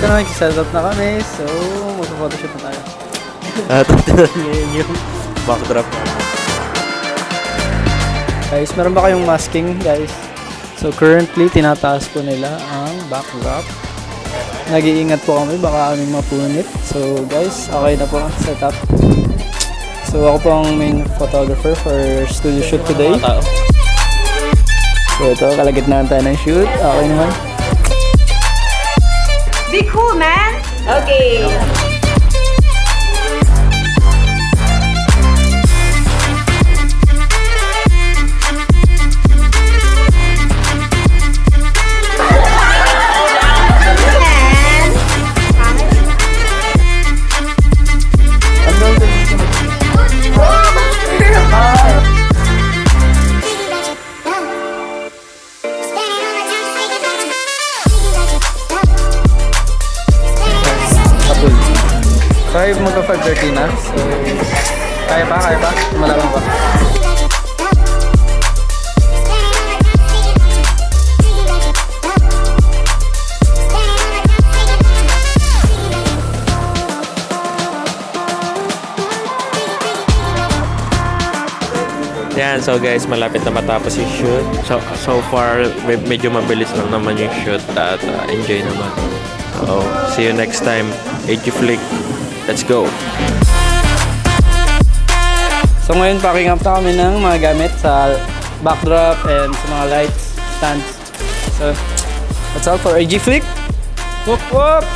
na, nag-set up na kami. So, mag-photoshoot na tayo. Tatinan ngayon yung backdrop. Guys, meron ba kayong masking, guys? So, currently, tinataas po nila ang backdrop. Nag-iingat po kami, baka aming mapunit. So, guys, okay na po ang setup. So, ako po ang main photographer for studio shoot today. So, ito, kalagitnaan tayo ng shoot. Okay naman. Be cool, man! Okay. So, magpa 5:30 na. So, kaya pa? Malaman pa. Yan, so guys, malapit na matapos yung shoot. So far, medyo mabilis lang naman yung shoot at enjoy naman. So, see you next time. AG Flick. Let's go! So ngayon packing up na kami ng mga gamit sa backdrop and sa mga lights, stands. So that's all for AG Flick. Whoop whoop!